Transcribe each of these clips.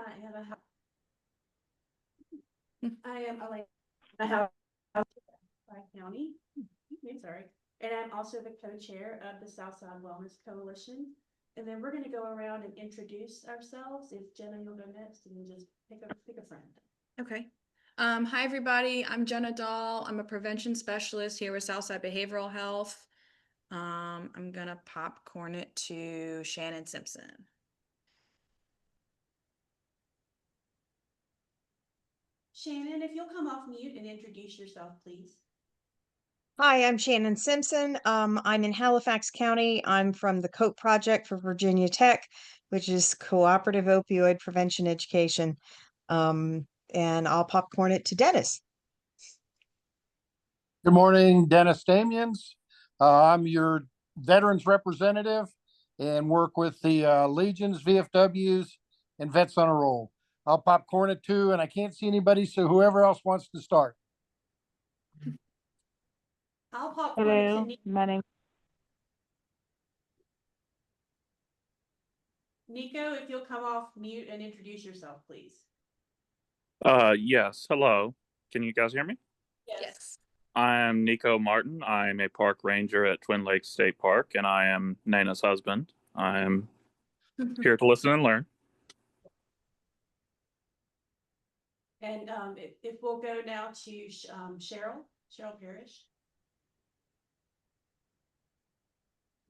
I am Elaine. I have County. Sorry. And I'm also the co-chair of the Southside Wellness Coalition. And then we're going to go around and introduce ourselves. If Jenna, you'll go next, and then just pick a friend. Okay. Hi, everybody. I'm Jenna Dahl. I'm a prevention specialist here with Southside Behavioral Health. I'm going to popcorn it to Shannon Simpson. Shannon, if you'll come off mute and introduce yourself, please. Hi, I'm Shannon Simpson. I'm in Halifax County. I'm from the COPE Project for Virginia Tech, which is Cooperative Opioid Prevention Education. And I'll popcorn it to Dennis. Good morning, Dennis Damians. I'm your veterans representative and work with the Legions, VFWs, and Vets on a Roll. I'll popcorn it too, and I can't see anybody, so whoever else wants to start. I'll popcorn it to Nico. My name. Nico, if you'll come off mute and introduce yourself, please. Yes. Hello. Can you guys hear me? Yes. I'm Nico Martin. I'm a park ranger at Twin Lakes State Park, and I am Nana's husband. I'm here to listen and learn. And if we'll go now to Cheryl Parrish.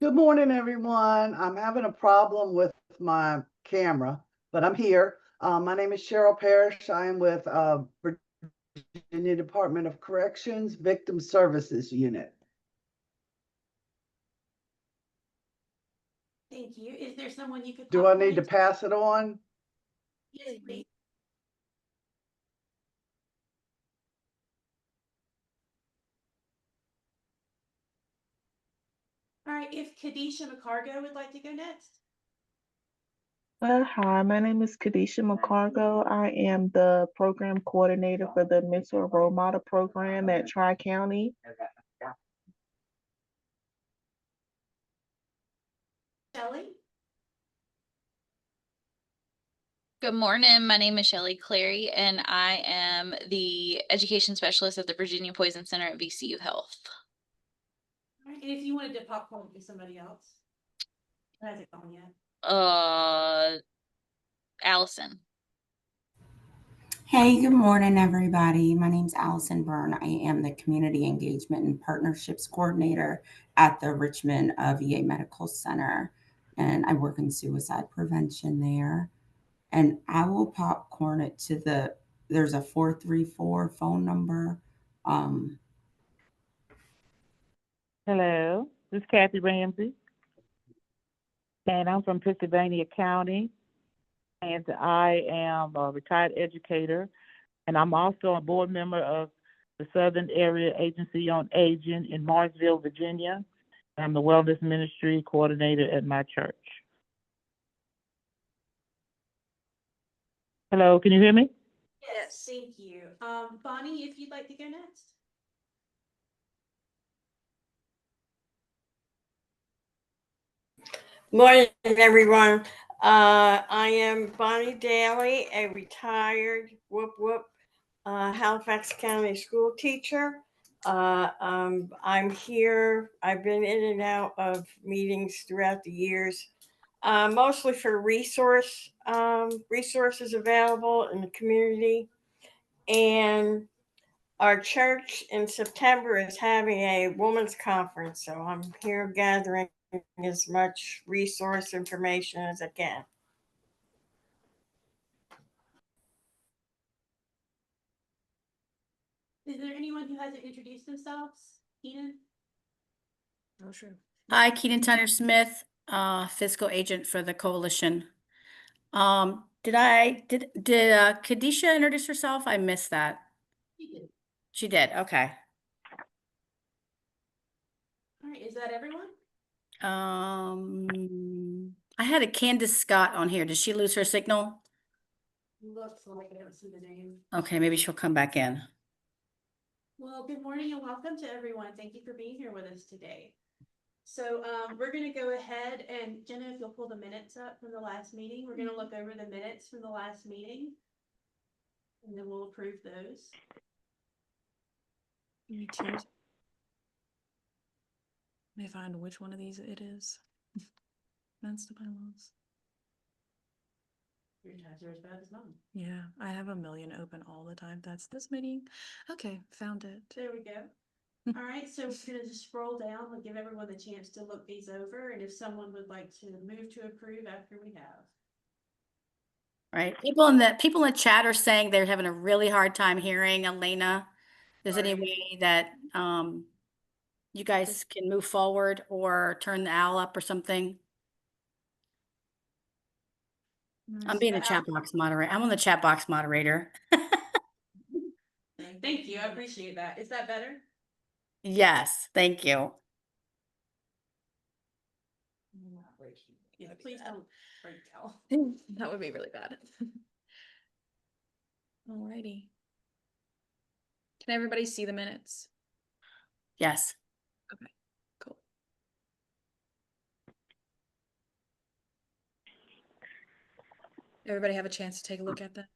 Good morning, everyone. I'm having a problem with my camera, but I'm here. My name is Cheryl Parrish. I am with Virginia Department of Corrections Victim Services Unit. Thank you. Is there someone you could? Do I need to pass it on? Yes, please. All right, if Kadisha McCargo would like to go next. Hi, my name is Kadisha McCargo. I am the program coordinator for the Mentor Role Model program at Tri-County. Shelley. Good morning. My name is Shelley Clary, and I am the education specialist at the Virginia Poison Center at VCU Health. All right, and if you wanted to popcorn to somebody else, hasn't gone yet. Allison. Hey, good morning, everybody. My name's Allison Byrne. I am the Community Engagement and Partnerships Coordinator at the Richmond VA Medical Center, and I work in suicide prevention there. And I will popcorn it to there's a 434 phone number. Hello, this is Kathy Ramsey, and I'm from Pennsylvania County, and I am a retired educator, and I'm also a board member of the Southern Area Agency on Aging in Marshville, Virginia. I'm the Wellness Ministry Coordinator at my church. Hello, can you hear me? Yes, thank you. Bonnie, if you'd like to go next. Morning, everyone. I am Bonnie Daly, a retired Halifax County school teacher. I'm here. I've been in and out of meetings throughout the years, mostly for resources available in the community. And our church in September is having a women's conference, so I'm here gathering as much resource information as I can. Is there anyone who hasn't introduced themselves? Kenan? Oh, sure. Hi, Kenan Tyner-Smith, fiscal agent for the coalition. Did Kadisha introduce herself? I missed that. She did. She did. Okay. All right. Is that everyone? I had a Candace Scott on here. Did she lose her signal? Looks like I don't see the name. Okay, maybe she'll come back in. Well, good morning and welcome to everyone. Thank you for being here with us today. So, we're gonna go ahead and Jenna, if you'll pull the minutes up from the last meeting, we're gonna look over the minutes from the last meeting. And then we'll approve those. Give me two. Let me find which one of these it is. That's the bylaws. Your tabs are as bad as mine. Yeah, I have a million open all the time. That's this meeting. Okay, found it. There we go. All right, so we're gonna just scroll down and give everyone the chance to look these over, and if someone would like to move to approve after we have. Right. People in the chat are saying they're having a really hard time hearing Elena. Is there any Sorry. way that you guys can move forward or turn the owl up or something? I'm being a chat box moderator. I'm on the chat box moderator. Thank you, I appreciate that. Is that better? Yes, thank you. Yeah, please don't break out. That would be really bad. Alrighty. Can everybody see the minutes? Yes. Okay, cool. Everybody have a chance to take a look at that?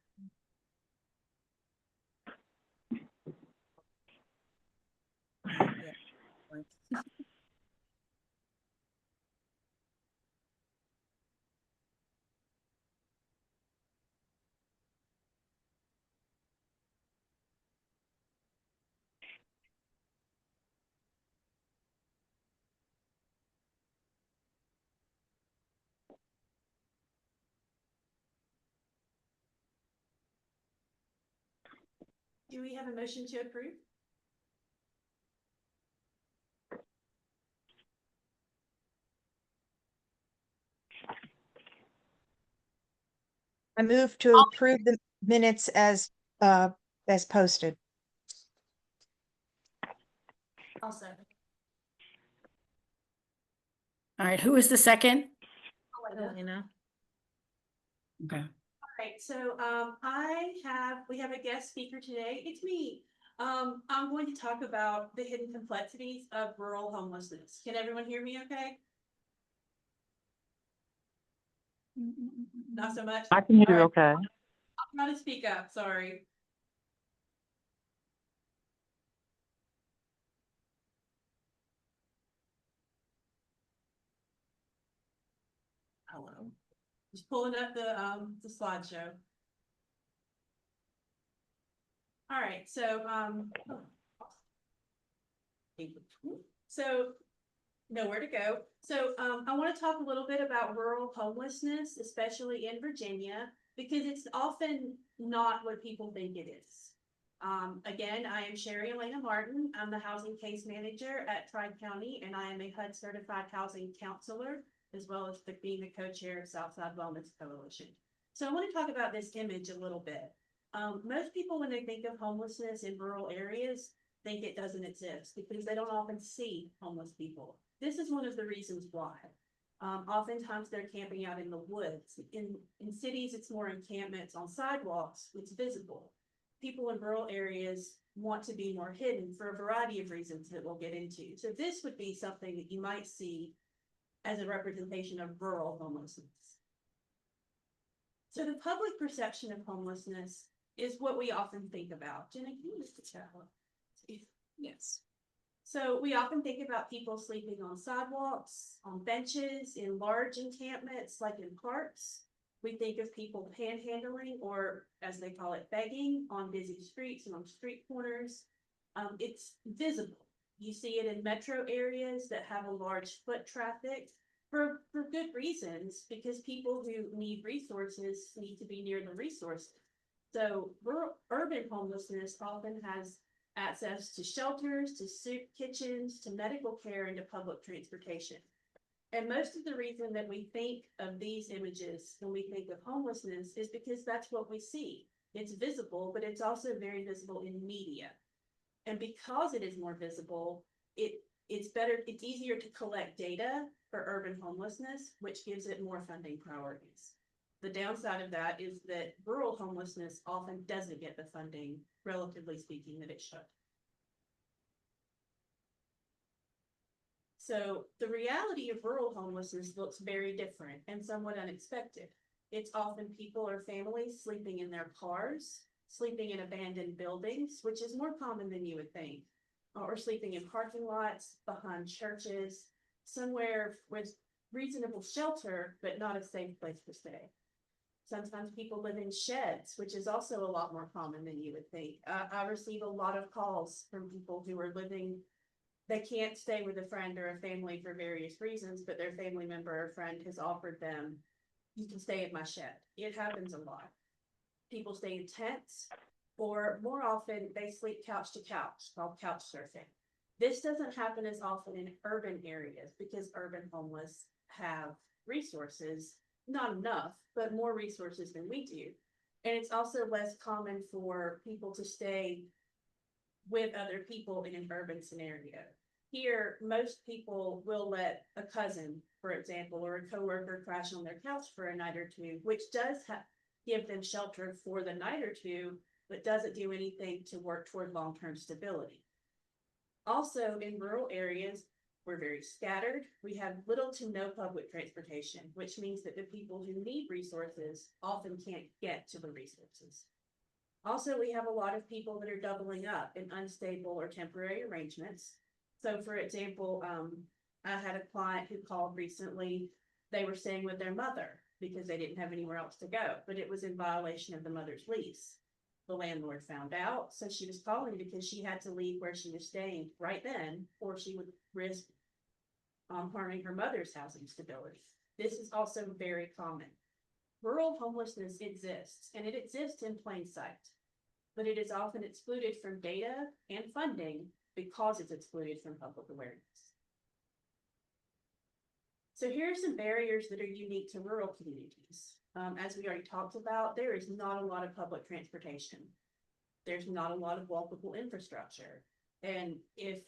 Yeah. Do we have a motion to approve? I move to approve the minutes as posted. I'll second. All right, who is the second? Elena. Okay. Alright, so we have a guest speaker today. It's me. I'm going to talk about the hidden complexities of rural homelessness. Can everyone hear me okay? Not so much? I can hear you Alright. okay. I'm trying to speak up, sorry. Hello. Just pulling up the slideshow. All right, so nowhere to go. So I want to talk a little bit about rural homelessness, especially in Virginia, because it's often not what people think it is. Again, I am Sherry Elena Martin. I'm the housing case manager at Tri-County, and I am a HUD certified housing counselor, as well as being the co-chair of Southside Wellness Coalition. So I want to talk about this image a little bit. Most people, when they think of homelessness in rural areas, think it doesn't exist because they don't often see homeless people. This is one of the reasons why. Oftentimes they're camping out in the woods. In cities, it's more encampments on sidewalks. It's visible. People in rural areas want to be more hidden for a variety of reasons that we'll get into. So this would be something that you might see as a representation of rural homelessness. So the public perception of homelessness is what we often think about. Jenna, can you use the chat? Yes. So we often think about people sleeping on sidewalks, on benches, in large encampments like in parks. We think of people panhandling, or as they call it, begging on busy streets and on street corners. It's visible. You see it in metro areas that have a large foot traffic for good reasons, because people who need resources need to be near the resources. So urban homelessness often has access to shelters, to soup kitchens, to medical care, and to public transportation. And most of the reason that we think of these images when we think of homelessness is because that's what we see. It's visible, but it's also very visible in media. And because it is more visible, it's easier to collect data for urban homelessness, which gives it more funding priorities. The downside of that is that rural homelessness often doesn't get the funding, relatively speaking, that it should. So the reality of rural homelessness looks very different and somewhat unexpected. It's often people or families sleeping in their cars, sleeping in abandoned buildings, which is more common than you would think, or sleeping in parking lots, behind churches, somewhere with reasonable shelter, but not a safe place to stay. Sometimes people live in sheds, which is also a lot more common than you would think. I receive a lot of calls from people who are living, they can't stay with a friend or a family for various reasons, but their family member or friend has offered them, you can stay in my shed. It happens a lot. People stay in tents, or more often they sleep couch to couch, called couch surfing. This doesn't happen as often in urban areas because urban homeless have resources, not enough, but more resources than we do. And it's also less common for people to stay with other people in an urban scenario. Here, most people will let a cousin, for example, or a coworker crash on their couch for a night or two, which does give them shelter for the night or two, but doesn't do anything to work toward long-term stability. Also, in rural areas, we're very scattered. We have little to no public transportation, which means that the people who need resources often can't get to the resources. Also, we have a lot of people that are doubling up in unstable or temporary arrangements. So for example, I had a client who called recently. They were staying with their mother because they didn't have anywhere else to go, but it was in violation of the mother's lease. The landlord found out, so she was calling because she had to leave where she was staying right then, or she would risk harming her mother's housing stability. This is also very common. Rural homelessness exists, and it exists in plain sight, but it is often excluded from data and funding because it's excluded from public awareness. So here are some barriers that are unique to rural communities. As we already talked about, there is not a lot of public transportation. There's not a lot of walkable infrastructure. And if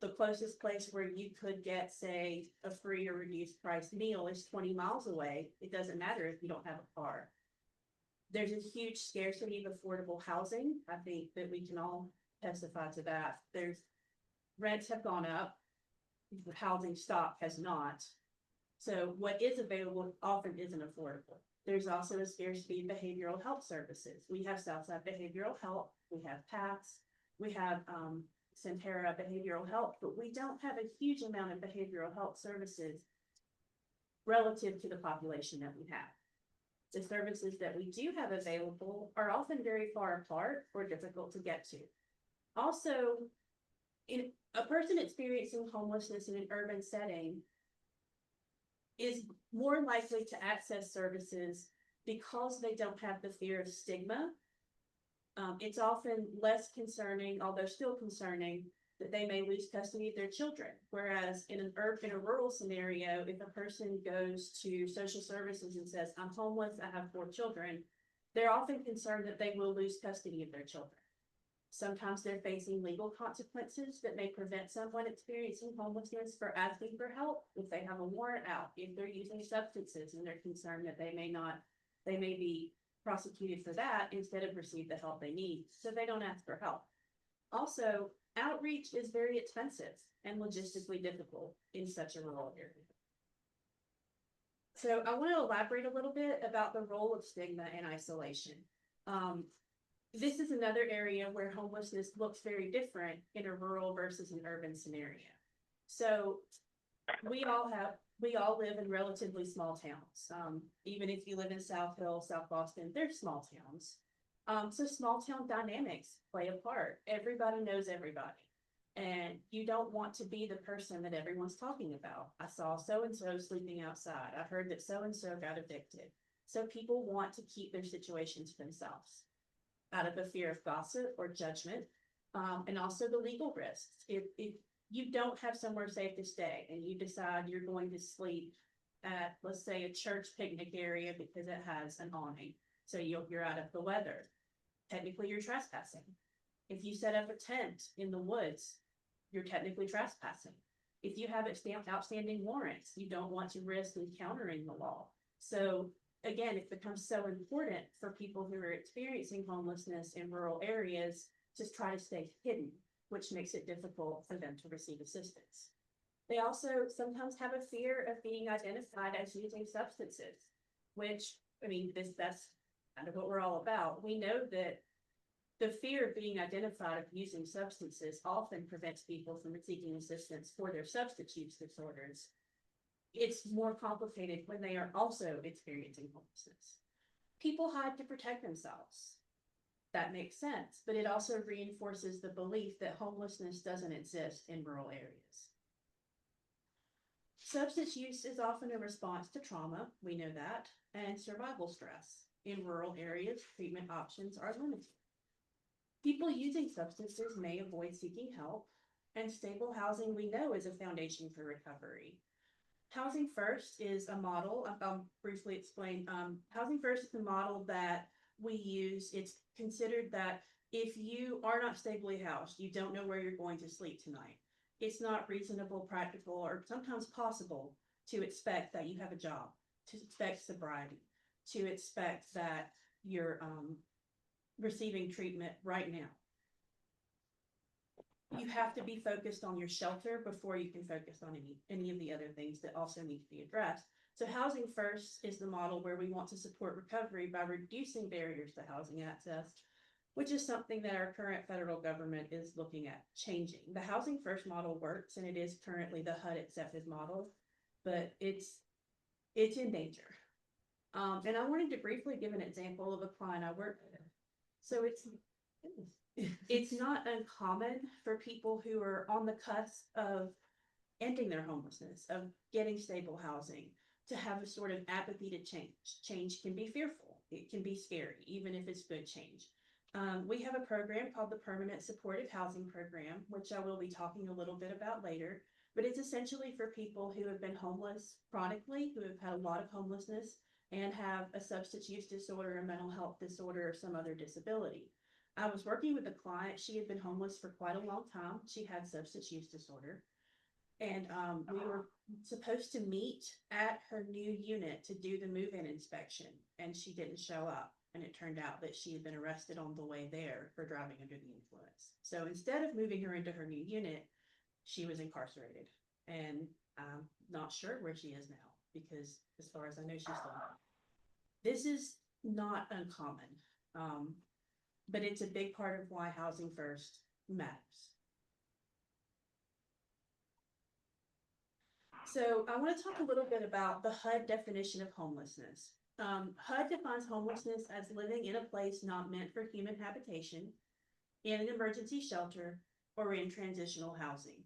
the closest place where you could get, say, a free or reduced price meal is 20 miles away, it doesn't matter if you don't have a car. There's a huge scarcity of affordable housing. I think that we can all testify to that. Rents have gone up, the housing stock has not. So what is available often isn't affordable. There's also a scarcity in behavioral health services. We have Southside Behavioral Health, we have PATHS, we have Centera Behavioral Health, but we don't have a huge amount of behavioral health services relative to the population that we have. The services that we do have available are often very far apart or difficult to get to. Also, in a person experiencing homelessness in an urban setting is more likely to access services because they don't have the fear of stigma. It's often less concerning, although still concerning, that they may lose custody of their children. Whereas in a rural scenario, if a person goes to social services and says, I'm homeless, I have 4 children, they're often concerned that they will lose custody of their children. Sometimes they're facing legal consequences that may prevent someone experiencing homelessness for asking for help if they have a warrant out, if they're using substances and they're concerned that they may be prosecuted for that instead of receive the help they need, so they don't ask for help. Also, outreach is very expensive and logistically difficult in such a rural area. So I want to elaborate a little bit about the role of stigma and isolation. This is another area where homelessness looks very different in a rural versus an urban scenario. So we all live in relatively small towns. Even if you live in South Hill, South Boston, they're small towns. So small town dynamics play a part. Everybody knows everybody. And you don't want to be the person that everyone's talking about. I saw so-and-so sleeping outside. I heard that so-and-so got evicted. So people want to keep their situations to themselves out of a fear of gossip or judgment, and also the legal risks. If you don't have somewhere safe to stay and you decide you're going to sleep at, let's say, a church picnic area because it has an awning, so you're out of the weather, technically you're trespassing. If you set up a tent in the woods, you're technically trespassing. If you have outstanding warrants, you don't want to risk encountering the law. So again, it becomes so important for people who are experiencing homelessness in rural areas to try to stay hidden, which makes it difficult for them to receive assistance. They also sometimes have a fear of being identified as using substances, which, I mean, that's kind of what we're all about. We know that the fear of being identified as using substances often prevents people from seeking assistance for their substance use disorders. It's more complicated when they are also experiencing homelessness. People hide to protect themselves. That makes sense, but it also reinforces the belief that homelessness doesn't exist in rural areas. Substance use is often a response to trauma, we know that, and survival stress. In rural areas, treatment options are limited. People using substances may avoid seeking help, and stable housing we know is a foundation for recovery. Housing First is a model, I'll briefly explain. Housing First is a model that we use. It's considered that if you are not stably housed, you don't know where you're going to sleep tonight. It's not reasonable, practical, or sometimes possible to expect that you have a job, to expect sobriety, to expect that you're receiving treatment right now. You have to be focused on your shelter before you can focus on any of the other things that also need to be addressed. So Housing First is the model where we want to support recovery by reducing barriers to housing access, which is something that our current federal government is looking at changing. The Housing First model works, and it is currently the HUD accepted model, but it's in danger. And I wanted to briefly give an example of a client I work with. So it's not uncommon for people who are on the cusp of ending their homelessness, of getting stable housing, to have a sort of apathy to change. Change can be fearful. It can be scary, even if it's good change. We have a program called the Permanent Supportive Housing Program, which I will be talking a little bit about later, but it's essentially for people who have been homeless chronically, who have had a lot of homelessness, and have a substance use disorder, a mental health disorder, or some other disability. I was working with a client. She had been homeless for quite a long time. She had substance use disorder. And we were supposed to meet at her new unit to do the move-in inspection, and she didn't show up. And it turned out that she had been arrested on the way there for driving under the influence. So instead of moving her into her new unit, she was incarcerated. And I'm not sure where she is now, because as far as I know, she's still not. This is not uncommon. But it's a big part of why Housing First matters. So I want to talk a little bit about the HUD definition of homelessness. HUD defines homelessness as living in a place not meant for human habitation, in an emergency shelter, or in transitional housing.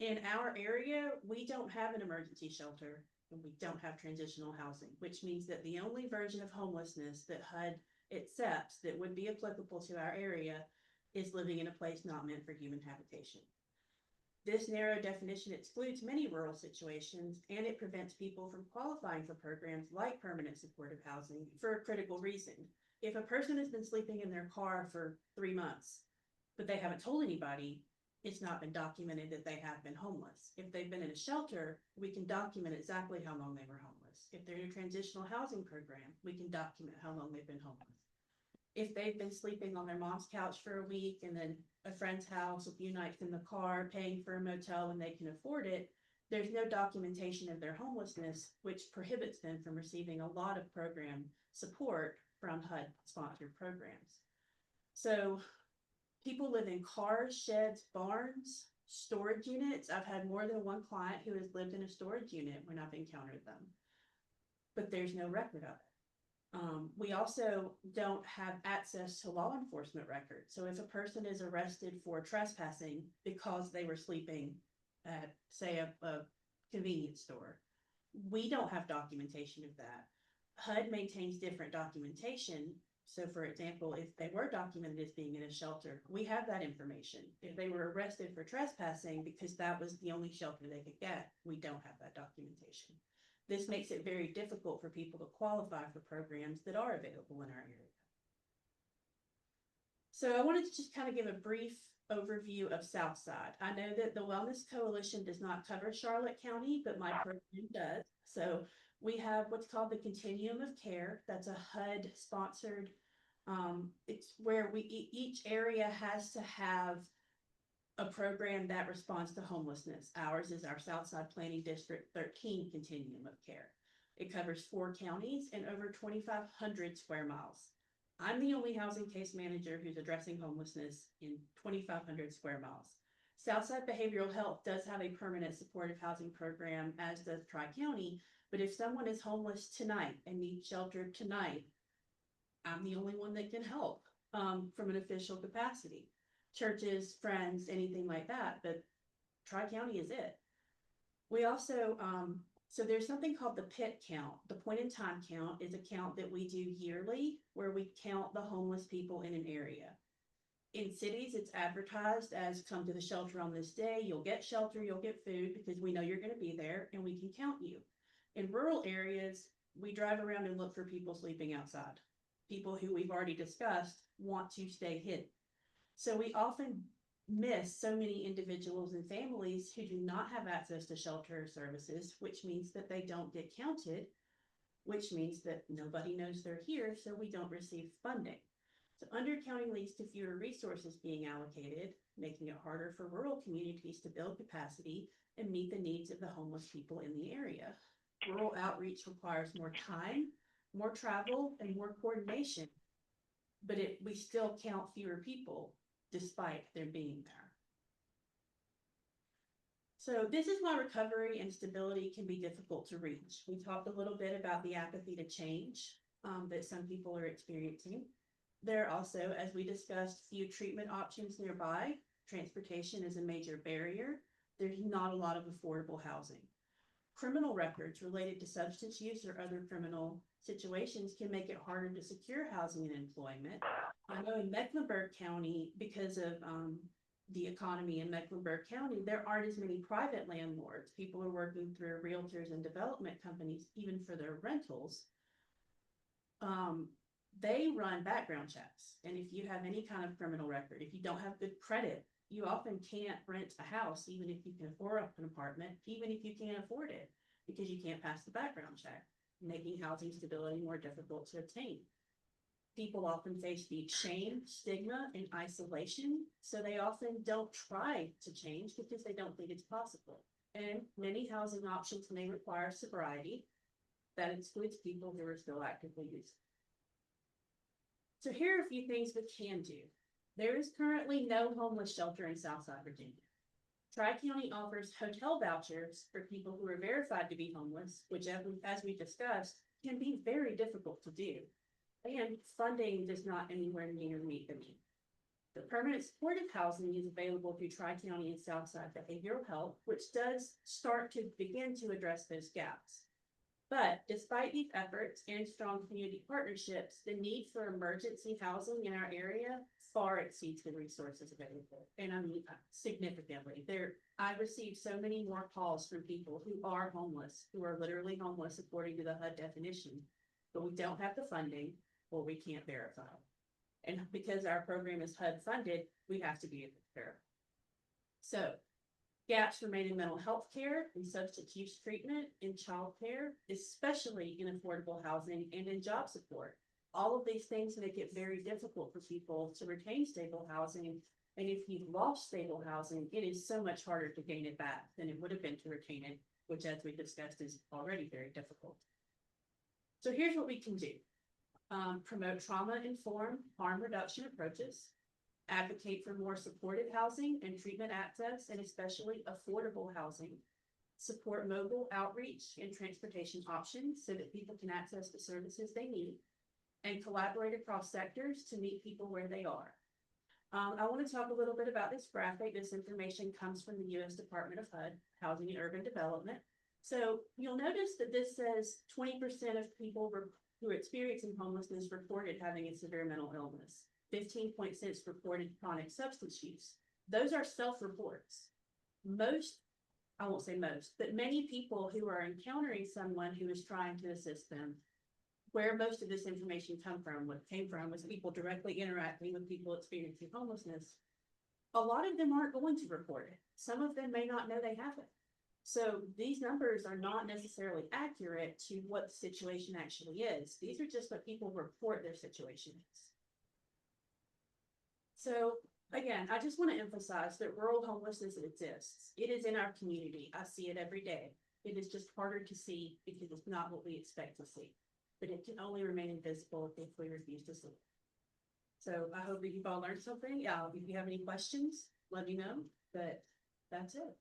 In our area, we don't have an emergency shelter, and we don't have transitional housing, which means that the only version of homelessness that HUD accepts that would be applicable to our area is living in a place not meant for human habitation. This narrow definition excludes many rural situations, and it prevents people from qualifying for programs like permanent supportive housing for a critical reason. If a person has been sleeping in their car for 3 months, but they haven't told anybody, it's not been documented that they have been homeless. If they've been in a shelter, we can document exactly how long they were homeless. If they're in a transitional housing program, we can document how long they've been homeless. If they've been sleeping on their mom's couch for a week and then a friend's house, a few nights in the car, paying for a motel when they can afford it, there's no documentation of their homelessness, which prohibits them from receiving a lot of program support from HUD-sponsored programs. So people live in cars, sheds, barns, storage units. I've had more than one client who has lived in a storage unit when I've encountered them, but there's no record of it. We also don't have access to law enforcement records. So if a person is arrested for trespassing because they were sleeping at, say, a convenience store, we don't have documentation of that. HUD maintains different documentation. So for example, if they were documented as being in a shelter, we have that information. If they were arrested for trespassing because that was the only shelter they could get, we don't have that documentation. This makes it very difficult for people to qualify for programs that are available in our area. So I wanted to just kind of give a brief overview of Southside. I know that the Wellness Coalition does not cover Charlotte County, but my program does. So we have what's called the Continuum of Care. That's a HUD sponsored. It's where each area has to have a program that responds to homelessness. Ours is our Southside Planning District 13 Continuum of Care. It covers 4 counties and over 2,500 square miles. I'm the only housing case manager who's addressing homelessness in 2,500 square miles. Southside Behavioral Health does have a permanent supportive housing program, as does Tri-County, but if someone is homeless tonight and needs shelter tonight, I'm the only one that can help from an official capacity. Churches, friends, anything like that, but Tri-County is it. We also, so there's something called the PIT count. The point in time count is a count that we do yearly where we count the homeless people in an area. In cities, it's advertised as come to the shelter on this day, you'll get shelter, you'll get food because we know you're going to be there and we can count you. In rural areas, we drive around and look for people sleeping outside. People who we've already discussed want to stay hidden. So we often miss so many individuals and families who do not have access to shelter services, which means that they don't get counted, which means that nobody knows they're here, so we don't receive funding. So undercounting leads to fewer resources being allocated, making it harder for rural communities to build capacity and meet the needs of the homeless people in the area. Rural outreach requires more time, more travel, and more coordination, but we still count fewer people despite there being there. So this is why recovery and stability can be difficult to reach. We talked a little bit about the apathy to change that some people are experiencing. There are also, as we discussed, few treatment options nearby. Transportation is a major barrier. There's not a lot of affordable housing. Criminal records related to substance use or other criminal situations can make it harder to secure housing and employment. I know in Mecklenburg County, because of the economy in Mecklenburg County, there aren't as many private landlords. People are working through realtors and development companies, even for their rentals. They run background checks. And if you have any kind of criminal record, if you don't have good credit, you often can't rent a house, even if you can afford an apartment, even if you can't afford it, because you can't pass the background check, making housing stability more difficult to obtain. People often face deep shame, stigma, and isolation, so they often don't try to change because they don't think it's possible. And many housing options may require sobriety. That excludes people who are still actively using. So here are a few things we can do. There is currently no homeless shelter in Southside Virginia. Tri-County offers hotel vouchers for people who are verified to be homeless, which, as we discussed, can be very difficult to do. And funding does not anywhere near meet the need. The permanent supportive housing is available through Tri-County and Southside Behavioral Health, which does start to begin to address those gaps. But despite these efforts and strong community partnerships, the need for emergency housing in our area far exceeds the resources available. And I mean, significantly. I received so many more calls from people who are homeless, who are literally homeless according to the HUD definition, but we don't have the funding or we can't verify. And because our program is HUD funded, we have to be able to verify. So gaps remain in mental health care, in substance use treatment, in child care, especially in affordable housing and in job support. All of these things make it very difficult for people to retain stable housing. And if you've lost stable housing, it is so much harder to gain it back than it would have been to retain it, which, as we discussed, is already very difficult. So here's what we can do. Promote trauma-informed harm reduction approaches. Advocate for more supportive housing and treatment access, and especially affordable housing. Support mobile outreach and transportation options so that people can access the services they need, and collaborate across sectors to meet people where they are. I want to talk a little bit about this graphic. This information comes from the U.S. Department of HUD, Housing and Urban Development. So you'll notice that this says 20% of people who are experiencing homelessness reported having a severe mental illness. 15.6% reported chronic substance use. Those are self-reports. Most, I won't say most, but many people who are encountering someone who is trying to assist them, where most of this information came from was people directly interacting with people experiencing homelessness. A lot of them aren't going to report it. Some of them may not know they have it. So these numbers are not necessarily accurate to what the situation actually is. These are just what people report their situation is. So Again, I just want to emphasize that rural homelessness exists. It is in our community. I see it every day. It is just harder to see because it's not what we expect to see. But it can only remain invisible if we refuse to see it. So I hope that you've all learned something. If you have any questions, let me know. But that's it.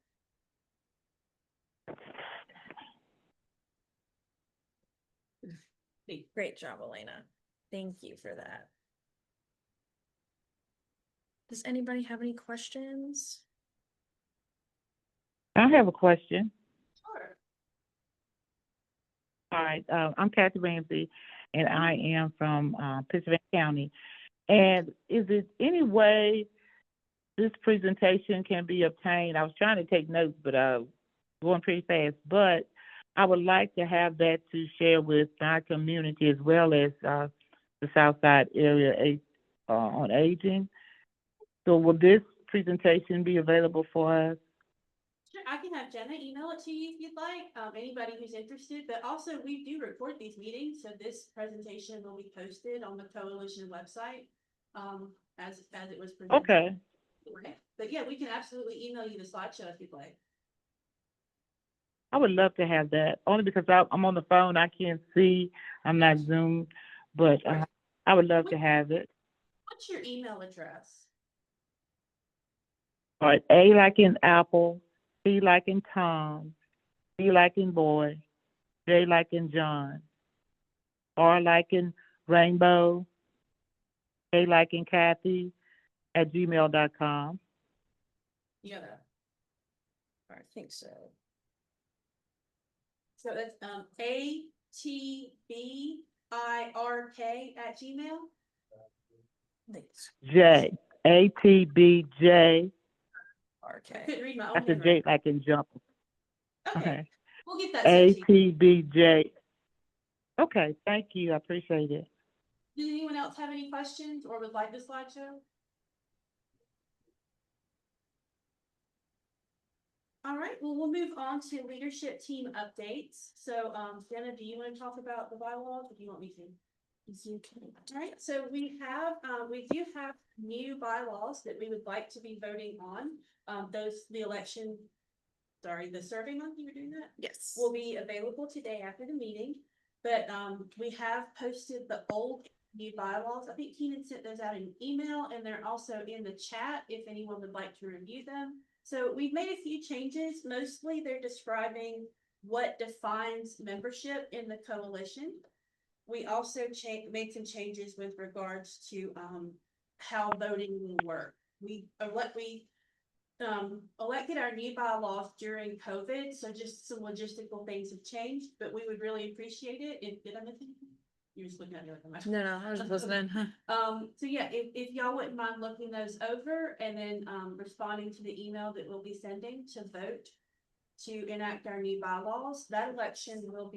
Great job, Elena. Thank you for that. Does anybody have any questions? I have a question. Sure. All right, I'm Kathy Ramsey, and I am from Pennsylvania County. And is there any way this presentation can be obtained? I was trying to take notes, but going pretty fast. But I would like to have that to share with my community as well as the Southside area on aging. So will this presentation be available for us? Sure, I can have Jenna email it to you if you'd like, anybody who's interested, but also we do record these meetings, so this presentation will be posted on the coalition website, as it was presented. Okay. But yeah, we can absolutely email you the slideshow if you'd like. I would love to have that, only because I'm on the phone. I can't see. I'm not Zoom, but I would love to have it. What's your email address? All right, A like in apple, C like in Tom, B like in boy, J like in John, R like in rainbow, A like in Kathy, @gmail.com. Yeah. I think so. So that's ATBIRK@gmail. J, ATBJ. I couldn't read my own That's a J handwriting. like in jump. Okay. We'll get that sent to you. ATBJ. Okay, thank you. I appreciate it. Does anyone else have any questions or would like the slideshow? All right, well, we'll move on to leadership team updates. So, Jenna, do you want to talk about the bylaws or do you want me to? All right, so we do have new bylaws that we would like to be voting on. The Survey Monkey, you were doing that? Yes. Will be available today after the meeting, but we have posted the old new bylaws. I think Kenan sent those out in an email and they're also in the chat if anyone would like to review them. So we've made a few changes. Mostly they're describing what defines membership in the coalition. We also made some changes with regards to how voting will work. We elected our new bylaws during COVID, so just some logistical things have changed, but we would really appreciate it. Did I miss anything? You're just looking at me like I'm No, I was just listening. So yeah, if y'all wouldn't mind looking those over and then responding to the email that we'll be sending to vote to enact our new bylaws. That election will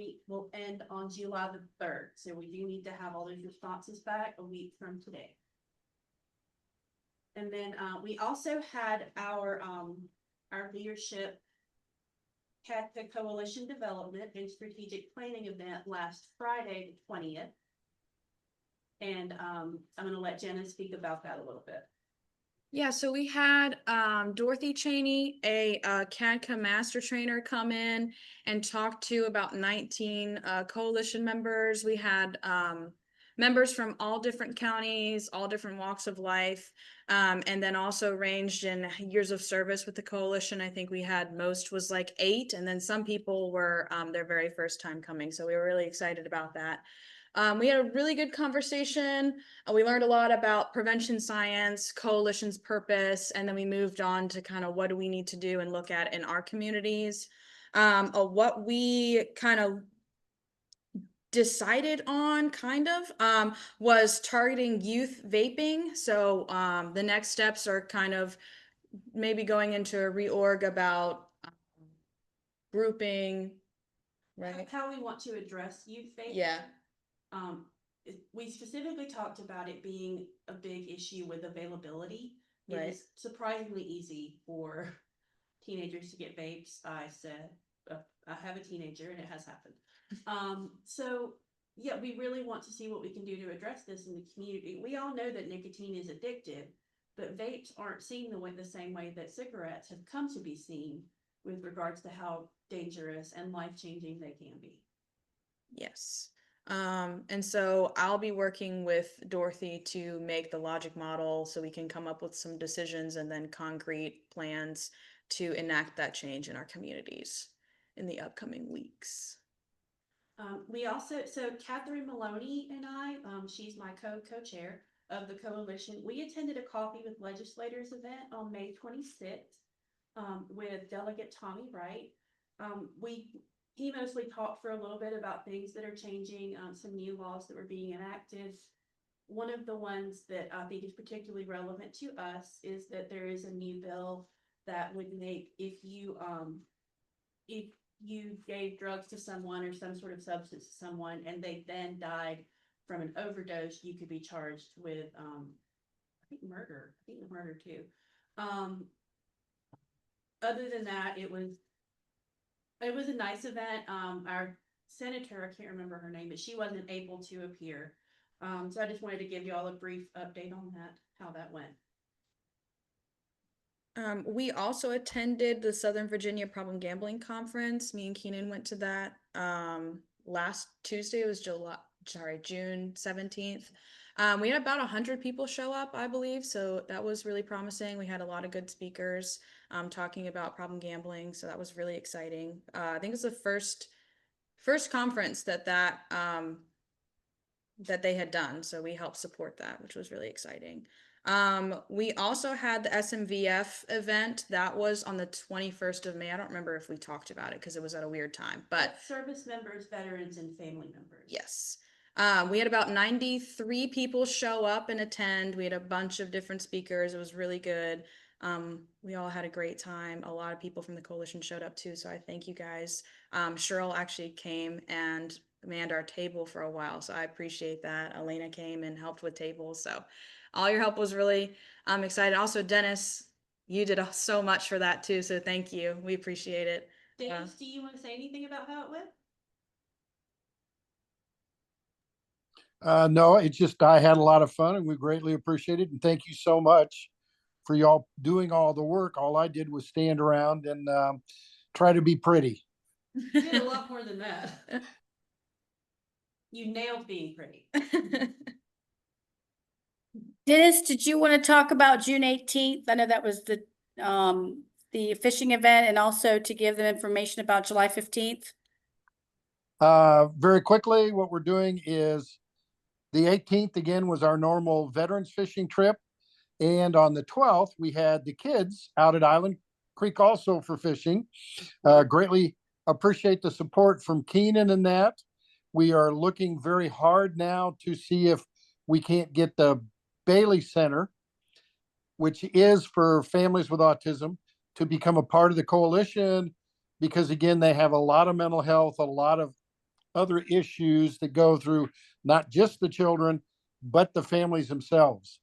end on July the 3rd. So we do need to have all those responses back a week from today. And then we also had our leadership the coalition development and strategic planning event last Friday, the 20th. And I'm going to let Jenna speak about that a little bit. Yeah, so we had Dorothy Cheney, a CADCA master trainer, come in and talk to about 19 coalition members. We had members from all different counties, all different walks of life, and then also ranged in years of service with the coalition. I think we had most was like 8, and then some people were their very first time coming. So we were really excited about that. We had a really good conversation. We learned a lot about prevention science, coalition's purpose, and then we moved on to kind of what do we need to do and look at in our communities. What we kind of decided on was targeting youth vaping. So the next steps are kind of maybe going into a reorg about grouping, right? How we want to address youth vaping. Yeah. We specifically talked about it being a big issue with availability. Right. It is surprisingly easy for teenagers to get vapes. I have a teenager and it has happened. So yeah, we really want to see what we can do to address this in the community. We all know that nicotine is addictive, but vapes aren't seen the same way that cigarettes have come to be seen with regards to how dangerous and life-changing they can be. Yes. And so I'll be working with Dorothy to make the logic model so we can come up with some decisions and then concrete plans to enact that change in our communities in the upcoming weeks. We also, so Catherine Maloney and I, she's my co-chair of the coalition. We attended a Coffee with Legislators event on May 26th with Delegate Tommy Wright. He mostly talked for a little bit about things that are changing, some new laws that were being enacted. One of the ones that I think is particularly relevant to us is that there is a new bill that would make if you gave drugs to someone or some sort of substance to someone and they then died from an overdose, you could be charged with I think murder too. Other than that, it was a nice event. Our senator, I can't remember her name, but she wasn't able to appear. So I just wanted to give you all a brief update on that, how that went. We also attended the Southern Virginia Problem Gambling Conference. Me and Kenan went to that last Tuesday. It was June 17th. We had about 100 people show up, I believe. So that was really promising. We had a lot of good speakers talking about problem gambling. So that was really exciting. I think it was the first conference that they had done. So we helped support that, which was really exciting. We also had the SMVF event that was on the 21st of May. I don't remember if we talked about it because it was at a weird time, but service members, veterans, and family members. yes. We had about 93 people show up and attend. We had a bunch of different speakers. It was really good. We all had a great time. A lot of people from the coalition showed up too. So I thank you guys. Cheryl actually came and manned our table for a while. So I appreciate that. Elena came and helped with tables. So all your help was really excited. Also, Dennis, you did so much for that too. So thank you. We appreciate it. Dennis, do you want to say anything about how it went? No, it's just, I had a lot of fun and we greatly appreciate it. And thank you so much for y'all doing all the work. All I did was stand around and try to be pretty. You did a lot more than that. You nailed being pretty. Dennis, did you want to talk about June 18th? I know that was the fishing event, and also to give them information about July 15th. Very quickly, what we're doing is the 18th again was our normal veterans fishing trip. And on the 12th, we had the kids out at Island Creek also for fishing. Greatly appreciate the support from Kenan and that. We are looking very hard now to see if we can't get the Bailey Center, which is for families with autism, to become a part of the coalition, because again, they have a lot of mental health, a lot of other issues that go through not just the children, but the families themselves.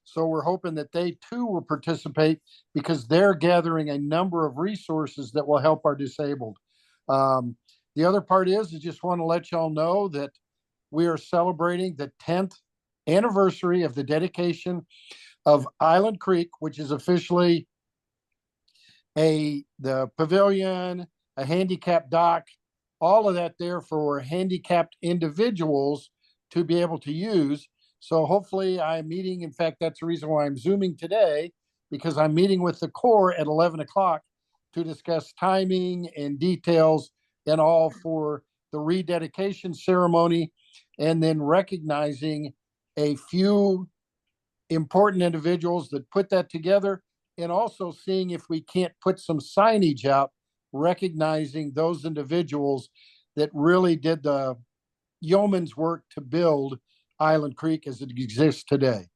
So we're hoping that they too will participate because they're gathering a number of resources that will help our disabled. The other part is I just want to let y'all know that we are celebrating the 10th anniversary of the dedication of Island Creek, which is officially the pavilion, a handicap dock, all of that there for handicapped individuals to be able to use. So hopefully I'm meeting, in fact, that's the reason why I'm Zooming today, because I'm meeting with the Corps at 11 o'clock to discuss timing and details and all for the rededication ceremony, and then recognizing a few important individuals that put that together, and also seeing if we can't put some signage out recognizing those individuals that really did the yeoman's work to build Island Creek as it exists today.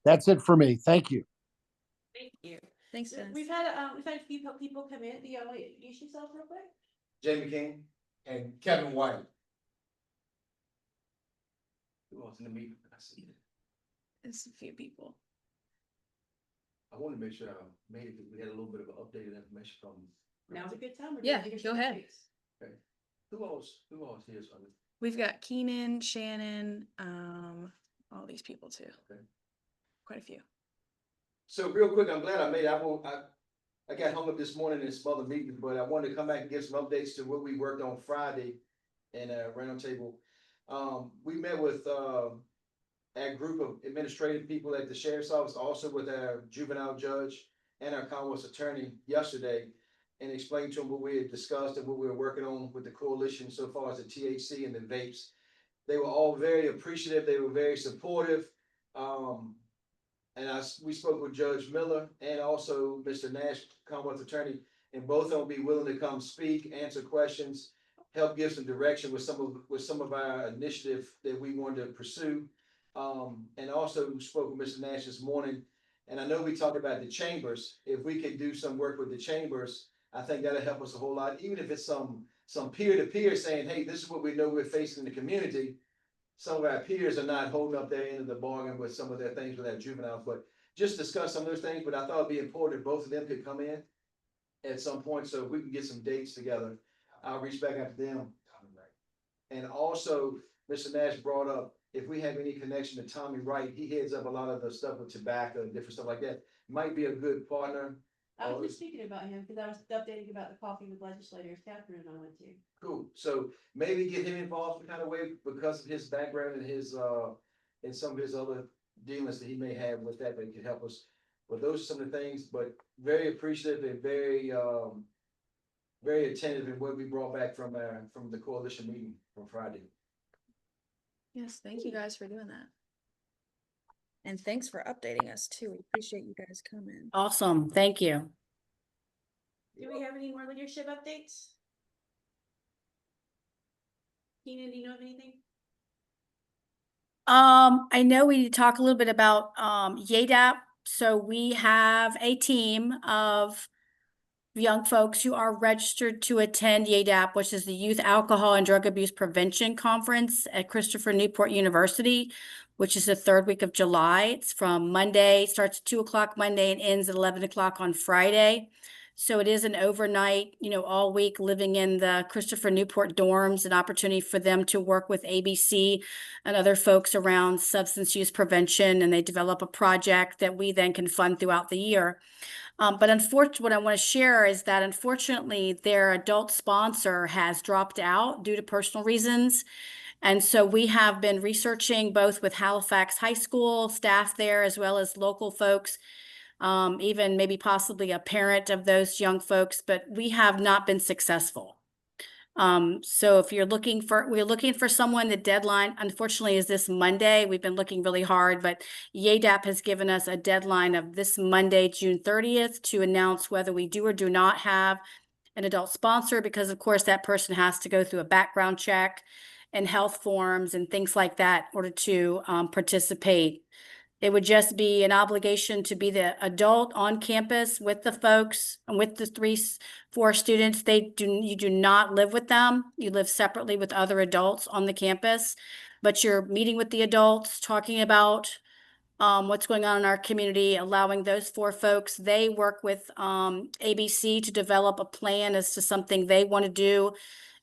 That's it for me. Thank you. Thank you. Thanks, So Dennis. we've had a few people come in. Do you want to introduce yourself real quick? Jamie King and Kevin White. Who else in the meeting? I see it. It's a few people. I want to make sure I made it because we had a little bit of updated information from. Now's a good time. Yeah, go ahead. Okay. Who else here? We've got Kenan, Shannon, all these people too. Okay. Quite a few. So real quick, I'm glad I made it. I got hung up this morning in some other meetings, but I wanted to come back and give some updates to what we worked on Friday in a roundtable. We met with, a group of administrative people at the sheriff's office, also with our juvenile judge and our Commonwealth's attorney yesterday, and explained to them what we had discussed and what we were working on with the coalition so far as the THC and the vapes. They were all very appreciative. They were very supportive. And we spoke with Judge Miller and also Mr. Nash, Commonwealth Attorney, and both of them be willing to come speak, answer questions, help give some direction with some of our initiative that we wanted to pursue. And also spoke with Mr. Nash this morning, and I know we talked about the chambers. If we could do some work with the chambers, I think that'll help us a whole lot, even if it's some peer-to-peer saying, hey, this is what we know we're facing in the community. Some of our peers are not holding up their end of the bargain with some of their things with our juveniles, but just discuss some of those things. But I thought it'd be important if both of them could come in at some point, so if we can get some dates together, I'll reach back out to them. And also, Mr. Nash brought up, if we have any connection to Tommy Wright, he heads up a lot of the stuff with tobacco and different stuff like that. Might be a good partner. I was just speaking about him because I was updating about the coffee with legislators, Catherine and I went to. Cool. So maybe get him involved in kind of way because of his background and his and some of his other dealings that he may have with that could help us. But those are some of the things, but very appreciative and very very attentive in what we brought back from the coalition meeting from Friday. Yes, thank you guys for doing that. And thanks for updating us too. We appreciate you guys coming. Awesome. Thank you. Do we have any more leadership updates? Kenan, do you know of anything? I know we need to talk a little bit about YADAP. So we have a team of young folks who are registered to attend YADAP, which is the Youth Alcohol and Drug Abuse Prevention Conference at Christopher Newport University, which is the third week of July. It's from Monday, starts at 2:00 Monday and ends at 11 o'clock on Friday. So it is an overnight, all week living in the Christopher Newport dorms, an opportunity for them to work with ABC and other folks around substance use prevention. And they develop a project that we then can fund throughout the year. But unfortunately, what I want to share is that unfortunately their adult sponsor has dropped out due to personal reasons. And so we have been researching both with Halifax High School staff there, as well as local folks, even maybe possibly a parent of those young folks, but we have not been successful. So if we're looking for someone, the deadline, unfortunately, is this Monday. We've been looking really hard, but YADAP has given us a deadline of this Monday, June 30th, to announce whether we do or do not have an adult sponsor, because of course that person has to go through a background check and health forms and things like that in order to participate. It would just be an obligation to be the adult on campus with the folks and with the 4 students. You do not live with them. You live separately with other adults on the campus, but you're meeting with the adults, talking about what's going on in our community, allowing those 4 folks. They work with ABC to develop a plan as to something they want to do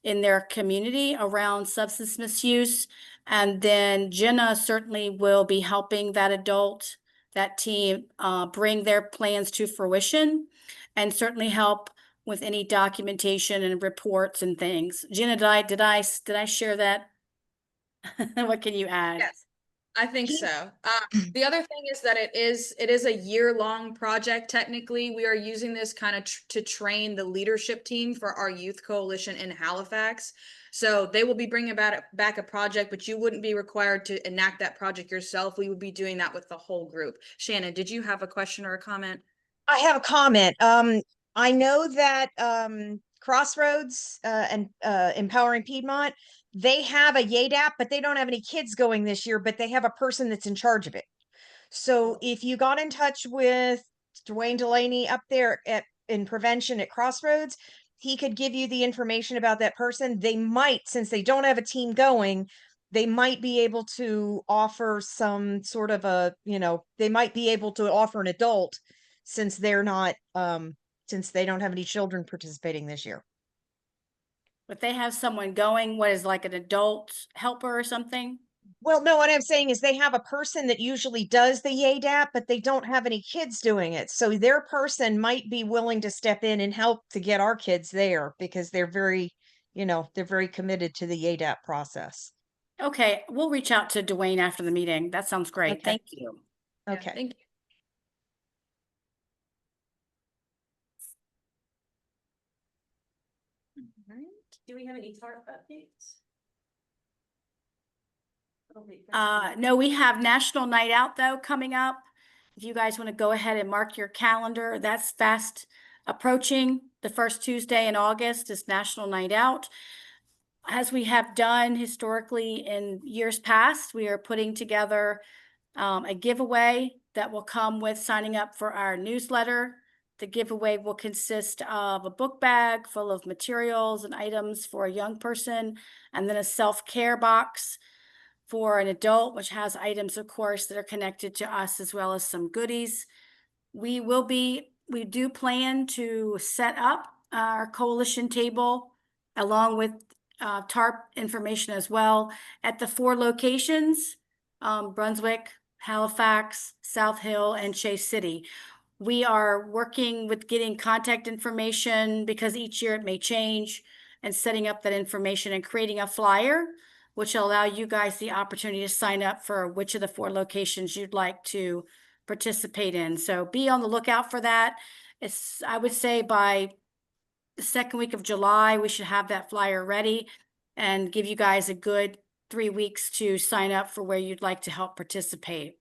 in their community around substance misuse. And then Jenna certainly will be helping that team bring their plans to fruition, and certainly help with any documentation and reports and things. Jenna, did I share that? What can you add? Yes, I think so. The other thing is that it is a year-long project. Technically, we are using this kind of to train the leadership team for our youth coalition in Halifax. So they will be bringing back a project, but you wouldn't be required to enact that project yourself. We would be doing that with the whole group. Shannon, did you have a question or a comment? I have a comment. I know that Crossroads and Empowering Piedmont, they have a YADAP, but they don't have any kids going this year, but they have a person that's in charge of it. So if you got in touch with Dwayne Delaney up there in prevention at Crossroads, he could give you the information about that person. They might, since they don't have a team going, they might be able to offer some sort of they might be able to offer an adult, since they're not, since they don't have any children participating this year. But they have someone going, what is like an adult helper or something? Well, no, what I'm saying is they have a person that usually does the YADAP, but they don't have any kids doing it. So their person might be willing to step in and help to get our kids there because they're very, they're very committed to the YADAP process. Okay, we'll reach out to Dwayne after the meeting. That sounds great. Okay. Thank you. Yeah, Okay. thank you. All right. Do we have any TARP updates? I don't think that's- No, we have National Night Out though coming up. If you guys want to go ahead and mark your calendar, that's fast approaching. The first Tuesday in August is National Night Out. As we have done historically in years past, we are putting together a giveaway that will come with signing up for our newsletter. The giveaway will consist of a book bag full of materials and items for a young person, and then a self-care box for an adult, which has items, of course, that are connected to us, as well as some goodies. We do plan to set up our coalition table along with TARP information as well at the 4 locations, Brunswick, Halifax, South Hill, and Chase City. We are working with getting contact information because each year it may change, and setting up that information and creating a flyer, which will allow you guys the opportunity to sign up for which of the 4 locations you'd like to participate in. So be on the lookout for that. I would say by the second week of July, we should have that flyer ready and give you guys a good 3 weeks to sign up for where you'd like to help participate.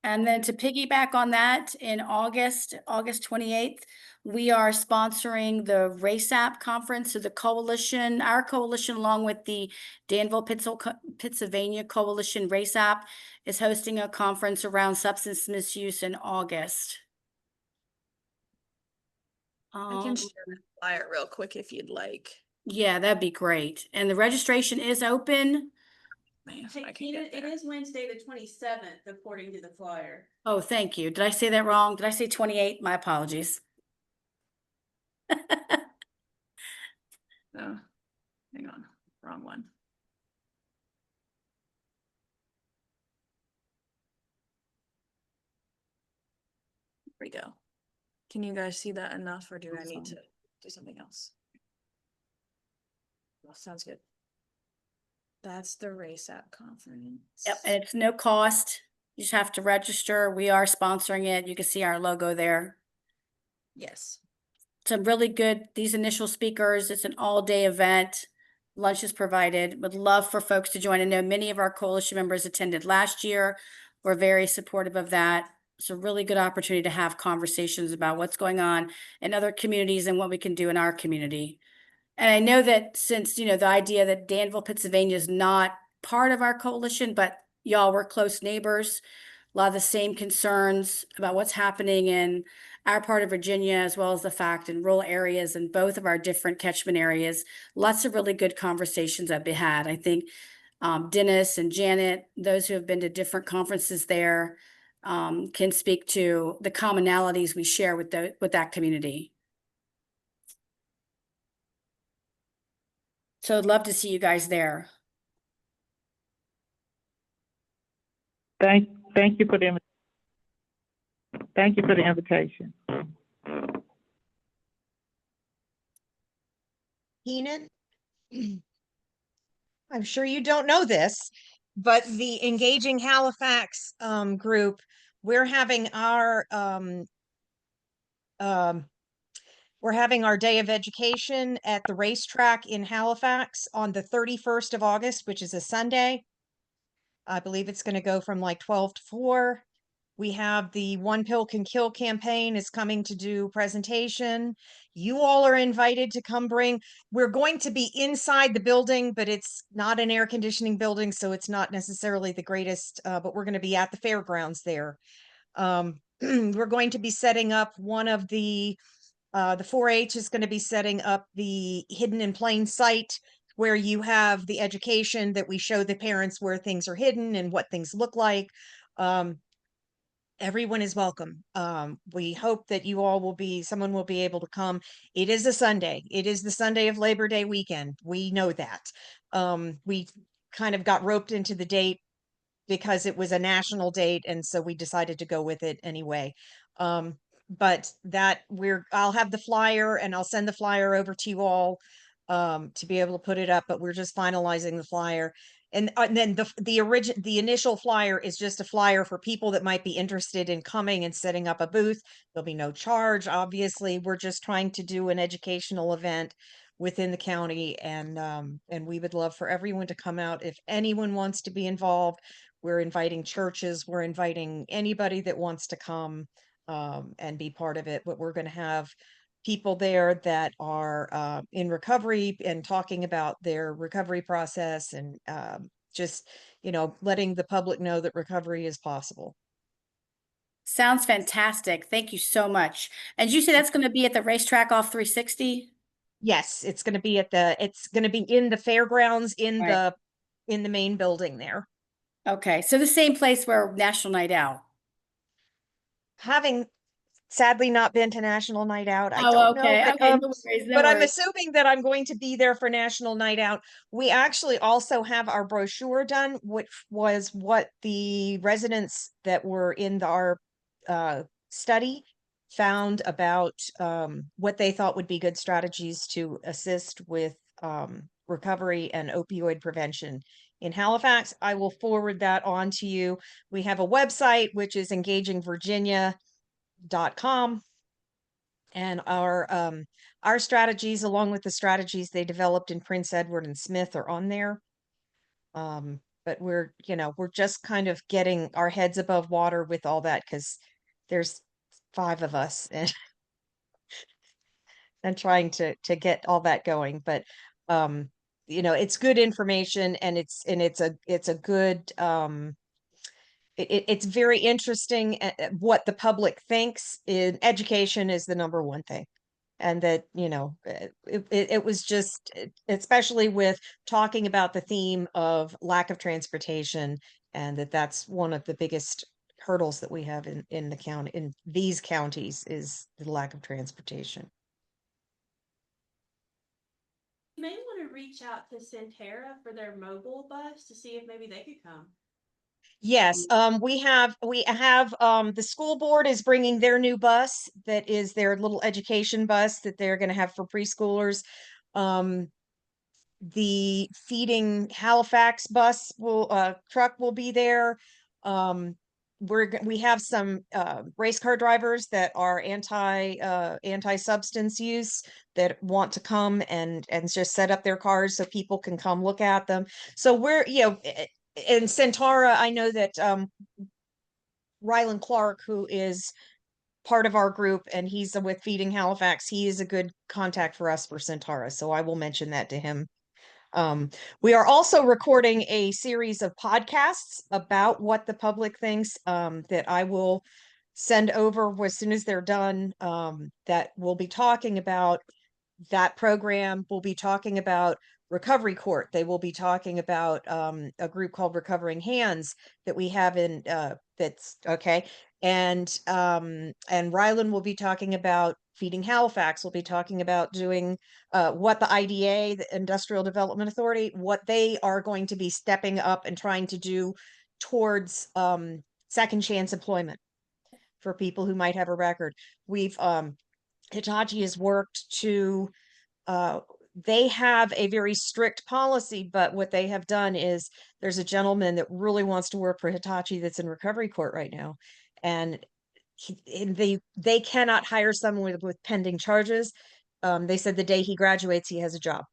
And then to piggyback on that, in August 28th, we are sponsoring the Race App Conference. So the coalition, our coalition, along with the Danville, Pennsylvania Coalition Race App, is hosting a conference around substance misuse in August. I can share the flyer real quick if you'd like. Yeah, that'd be great. And the registration is open. Man, if Hey, I can Kenan, get it there. is Wednesday, the 27th, according to the flyer. Oh, thank you. Did I say that wrong? Did I say 28? My apologies. Oh, hang on, wrong one. Here we go. Can you guys see that enough, or do I need to do something else? Well, sounds good. That's the Race App Conference. Yep, and it's no cost. You just have to register. We are sponsoring it. You can see our logo there. Yes. Some really good, these initial speakers. It's an all-day event. Lunch is provided. Would love for folks to join. I know many of our coalition members attended last year. We're very supportive of that. It's a really good opportunity to have conversations about what's going on in other communities and what we can do in our community. And I know that since, the idea that Danville, Pennsylvania is not part of our coalition, but y'all were close neighbors, a lot of the same concerns about what's happening in our part of Virginia, as well as the fact in rural areas and both of our different catchment areas. Lots of really good conversations that we had. I think Dennis and Janet, those who have been to different conferences there, can speak to the commonalities we share with that community. So I'd love to see you guys there. Thank you for the invitation. Kenan, I'm sure you don't know this, but the Engaging Halifax group, we're having our day of education at the racetrack in Halifax on the 31st of August, which is a Sunday. I believe it's going to go from like 12 to 4. We have the One Pill Can Kill campaign is coming to do presentation. You all are invited to come we're going to be inside the building, but it's not an air conditioning building, so it's not necessarily the greatest, but we're going to be at the fairgrounds there. We're going to be setting up one of the 4-H is going to be setting up the hidden in plain sight, where you have the education that we show the parents where things are hidden and what things look like. everyone is welcome. We hope that you all someone will be able to come. It is a Sunday. It is the Sunday of Labor Day weekend. We know that. We kind of got roped into the date because it was a national date, and so we decided to go with it anyway. But I'll have the flyer and I'll send the flyer over to you all to be able to put it up, but we're just finalizing the flyer. And then the initial flyer is just a flyer for people that might be interested in coming and setting up a booth. There'll be no charge. Obviously, we're just trying to do an educational event within the county, and we would love for everyone to come out. If anyone wants to be involved, we're inviting churches, we're inviting anybody that wants to come and be part of it. But we're going to have people there that are in recovery and talking about their recovery process, and just, letting the public know that recovery is possible. Sounds fantastic. Thank you so much. And you say that's going to be at the racetrack off 360? Yes, it's going to be it's going to be in the fairgrounds in Right. the main building there. Okay, so the same place where National Night Out. Having sadly not been to National Night Out, I Oh, don't know, okay. but Okay, no worries, no but I'm worries. assuming that I'm going to be there for National Night Out. We actually also have our brochure done, which was what the residents that were in our study found about what they thought would be good strategies to assist with recovery and opioid prevention in Halifax. I will forward that on to you. We have a website, which is engagingvirginia.com, and our strategies, along with the strategies they developed in Prince Edward and Smith, are on there. But we're just kind of getting our heads above water with all that, because there's 5 of us, and trying to get all that going. But it's good information, and it's a good it's very interesting what the public thinks. In education is the number one thing, and that it was just, especially with talking about the theme of lack of transportation, and that's one of the biggest hurdles that we have in the county, in these counties, is the lack of transportation. You may want to reach out to Centera for their mobile bus to see if maybe they could come. Yes, we have the school board is bringing their new bus, that is their little education bus that they're going to have for preschoolers. The Feeding Halifax bus truck will be there. We have some race car drivers that are anti-substance use, that want to come and just set up their cars so people can come look at them. So we're, in Centara, I know that Rylan Clark, who is part of our group, and he's with Feeding Halifax, he is a good contact for us for Centara, so I will mention that to him. We are also recording a series of podcasts about what the public thinks, that I will send over as soon as they're done, that we'll be talking about that program. We'll be talking about recovery court. They will be talking about a group called Recovering Hands that we have in that's okay. And Rylan will be talking about Feeding Halifax. We'll be talking about doing what the IDA, the Industrial Development Authority, what they are going to be stepping up and trying to do towards second chance employment for people who might have a record. We've Hitachi has worked to they have a very strict policy, but what they have done is, there's a gentleman that really wants to work for Hitachi that's in recovery court right now, and they cannot hire someone with pending charges. They said the day he graduates, he has a job.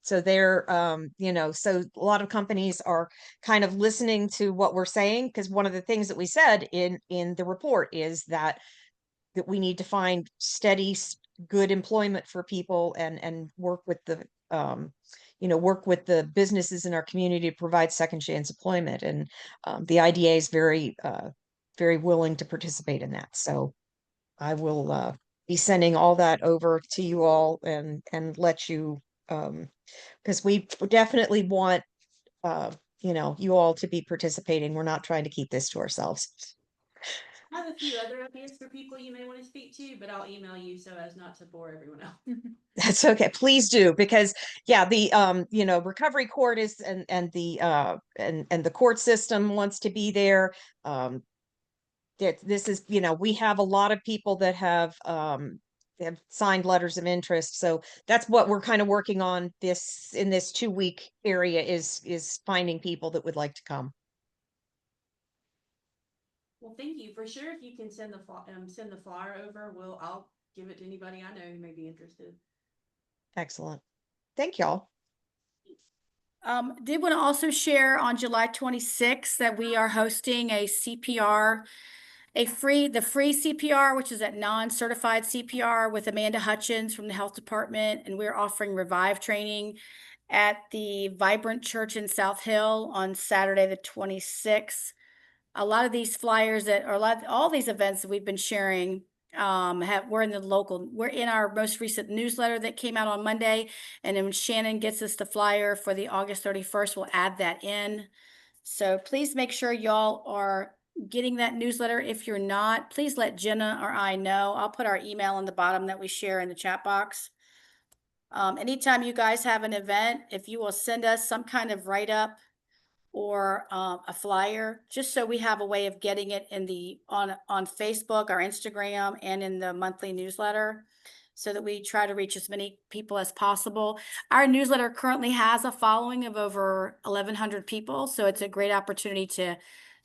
So they're, so a lot of companies are kind of listening to what we're saying, because one of the things that we said in the report is that we need to find steady, good employment for people, and work with the work with the businesses in our community to provide second chance employment. And the IDA is very very willing to participate in that. So I will be sending all that over to you all, and let you, because we definitely want you all to be participating. We're not trying to keep this to ourselves. I have a few other ideas for people you may want to speak to, but I'll email you so as not to bore everyone else. That's okay. Please do, because yeah, the recovery court is and the court system wants to be there. This is, we have a lot of people that have signed letters of interest. So that's what we're kind of working on in this 2-week area is finding people that would like to come. Well, thank you for sure. If you can send the flyer over, I'll give it to anybody I know who may be interested. Excellent. Thank y'all. Did want to also share on July 26th that we are hosting a CPR, the free CPR, which is a non-certified CPR with Amanda Hutchins from the health department. And we're offering Revive training at the Vibrant Church in South Hill on Saturday, the 26th. A lot of these flyers all these events that we've been sharing we're in our most recent newsletter that came out on Monday. And then when Shannon gets us the flyer for the August 31st, we'll add that in. So please make sure y'all are getting that newsletter. If you're not, please let Jenna or I know. I'll put our email on the bottom that we share in the chat box. Anytime you guys have an event, if you will send us some kind of write-up or a flyer, just so we have a way of getting it on Facebook, our Instagram, and in the monthly newsletter, so that we try to reach as many people as possible. Our newsletter currently has a following of over 1,100 people, so it's a great opportunity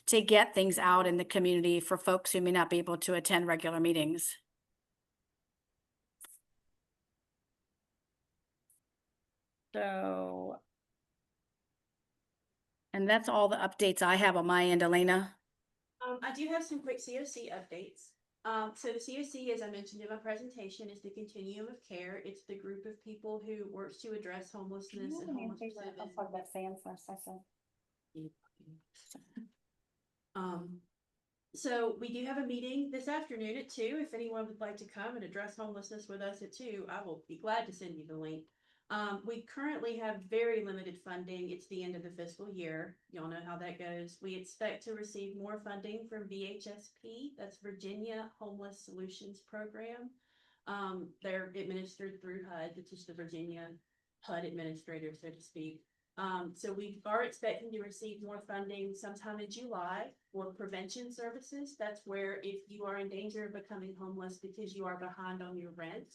to get things out in the community for folks who may not be able to attend regular meetings. So, and that's all the updates I have on my end, Elena. I do have some quick COC updates. So the COC, as I mentioned in my presentation, is the continuum of care. It's the group of people who works to address homelessness and homeless So we do have a meeting this afternoon at 2. If anyone would like to come and address homelessness with us at 2, I will be glad to send you the link. We currently have very limited funding. It's the end of the fiscal year. Y'all know how that goes. We expect to receive more funding from VHSP. That's Virginia Homeless Solutions Program. They're administered through HUD, which is the Virginia HUD administrator, so to speak. So we are expecting to receive more funding sometime in July for prevention services. That's where if you are in danger of becoming homeless because you are behind on your rent,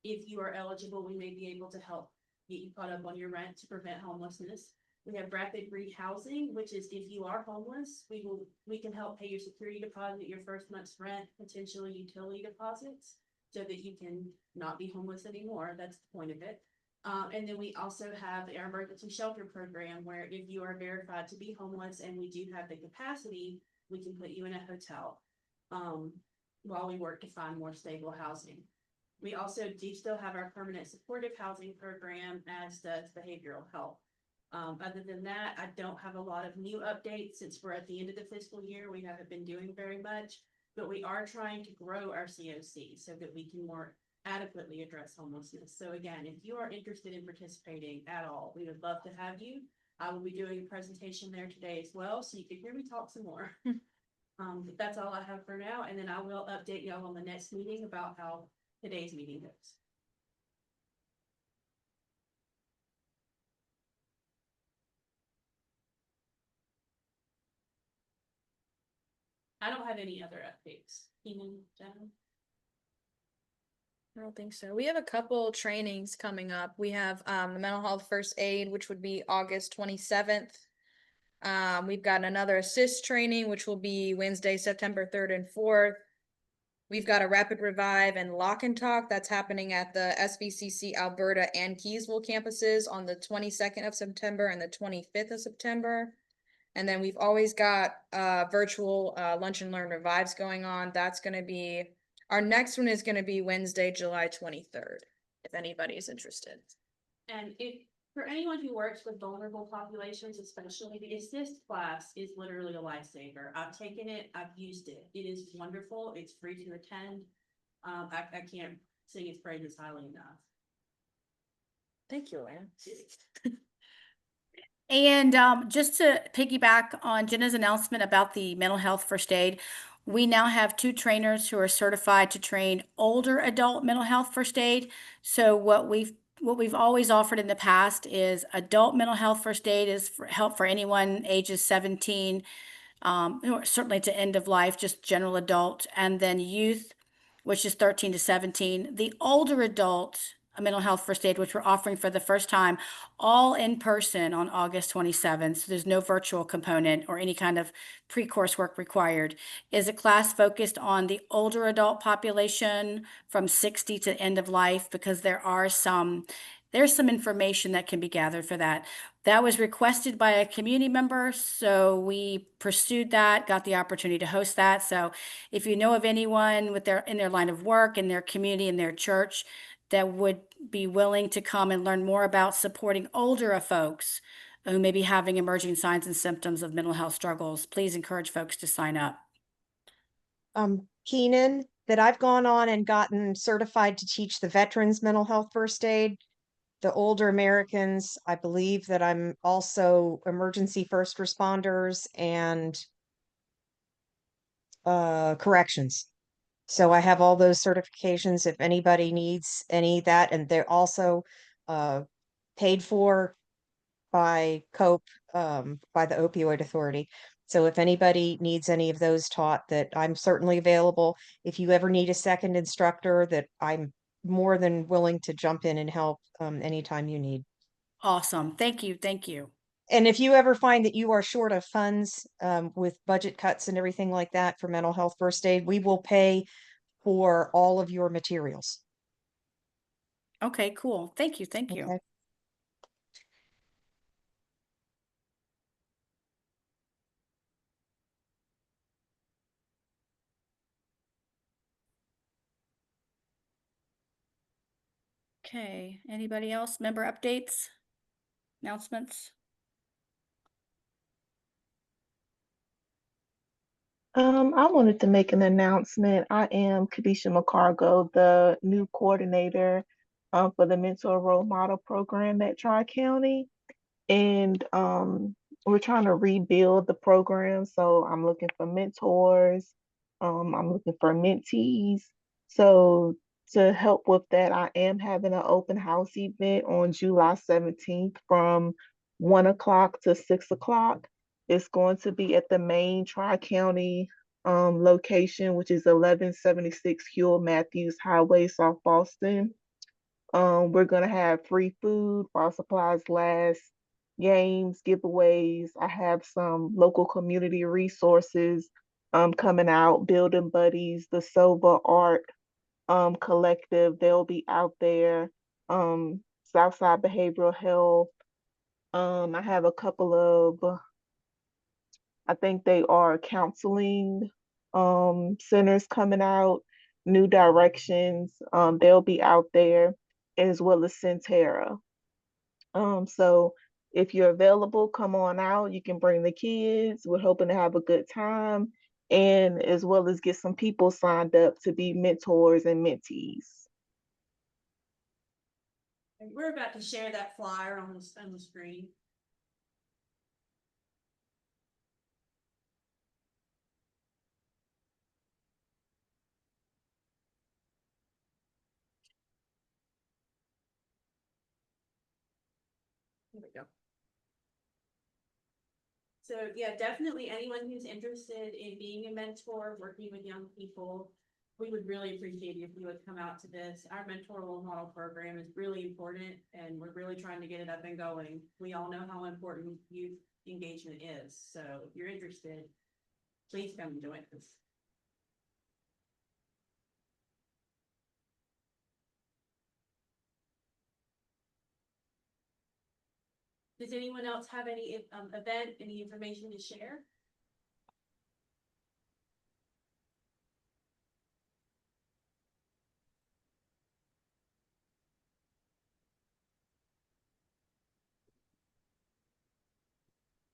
if you are eligible, we may be able to help get you caught up on your rent to prevent homelessness. We have rapid rehousing, which is if you are homeless, we can help pay your security deposit, your first month's rent, potentially utility deposits, so that you can not be homeless anymore. That's the point of it. And then we also have our emergency shelter program, where if you are verified to be homeless and we do have the capacity, we can put you in a hotel while we work to find more stable housing. We also do still have our permanent supportive housing program, as does behavioral health. Other than that, I don't have a lot of new updates since we're at the end of the fiscal year. We haven't been doing very much, but we are trying to grow our COC so that we can more adequately address homelessness. So again, if you are interested in participating at all, we would love to have you. I will be doing a presentation there today as well, so you can hear me talk some more. But that's all I have for now, and then I will update y'all on the next meeting about how today's meeting goes. I don't have any other updates. Kenan, Jenna? I don't think so. We have a couple trainings coming up. We have the mental health first aid, which would be August 27th. We've got another assist training, which will be Wednesday, September 3rd and 4th. We've got a rapid revive and lock and talk that's happening at the SVCC Alberta and Keysville campuses on the 22nd of September and the 25th of September. And then we've always got virtual lunch and learn revives going on. That's going to be, our next one is going to be Wednesday, July 23rd, if anybody's interested. And for anyone who works with vulnerable populations, especially, the assist class is literally a lifesaver. I've taken it, I've used it. It is wonderful. It's free to attend. I can't sing its praises highly enough. Thank you, Anne. And just to piggyback on Jenna's announcement about the mental health first aid, We now have 2 trainers who are certified to train older adult mental health first aid. So what we've always offered in the past is adult mental health first aid is for help for anyone ages 17, or certainly to end of life, just general adult, and then youth, which is 13 to 17. The older adult mental health first aid, which we're offering for the first time, all in person on August 27th. So there's no virtual component or any kind of pre-course work required, is a class focused on the older adult population from 60 to end of life, because there's some information that can be gathered for that. That was requested by a community member, so we pursued that, got the opportunity to host that. So if you know of anyone in their line of work, in their community, in their church, that would be willing to come and learn more about supporting older folks who may be having emerging signs and symptoms of mental health struggles, please encourage folks to sign up. Kenan, that I've gone on and gotten certified to teach the veterans mental health first aid. The older Americans, I believe that I'm also emergency first responders and corrections. So I have all those certifications if anybody needs any of that, and they're also paid for by COPE, by the Opioid Authority. So if anybody needs any of those taught, that I'm certainly available. If you ever need a second instructor, that I'm more than willing to jump in and help anytime you need. Awesome. Thank you. Thank you. And if you ever find that you are short of funds with budget cuts and everything like that for mental health first aid, we will pay for all of your materials. Okay, cool. Thank you. Thank you. Okay. Okay, anybody else? Member updates? Announcements? I wanted to make an announcement. I am Kadisha McCargo, the new coordinator for the Mentor Role Model program at Tri-County. And we're trying to rebuild the program. So I'm looking for mentors. I'm looking for mentees. So to help with that, I am having an open house event on July 17th from 1 o'clock to 6 o'clock. It's going to be at the main Tri-County location, which is 1176 Huell Matthews Highway, South Boston. We're going to have free food while supplies last, games, giveaways. I have some local community resources coming out, Building Buddies, the Silva Art Collective, they'll be out there. Southside Behavioral Health. I have a couple of, I think they are counseling centers coming out, New Directions, they'll be out there, as well as Centera. So if you're available, come on out. You can bring the kids. We're hoping to have a good time, and as well as get some people signed up to be mentors and mentees. And we're about to share that flyer on the screen. There we go. So yeah, definitely anyone who's interested in being a mentor, working with young people, we would really appreciate it if you would come out to this. Our mentor role model program is really important, and we're really trying to get it up and going. We all know how important youth engagement is. So if you're interested, please come and join us. Does anyone else have any event, any information to share?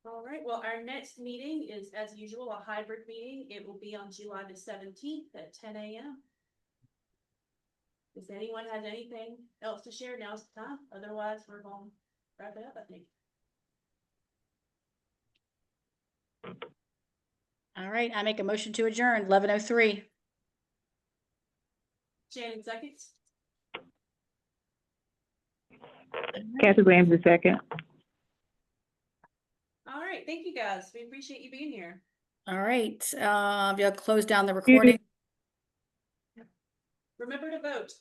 All right, well, our next meeting is, as usual, a hybrid meeting. It will be on July the 17th at 10 a.m. If anyone has anything else to share, now's the time. Otherwise, we're going to wrap it up, I think. All right, I make a motion to adjourn, 11:03. Shannon seconds. Kathy Ramsey, second. All right, thank you guys. We appreciate you being here. All right, you'll close down the recording. Remember to vote.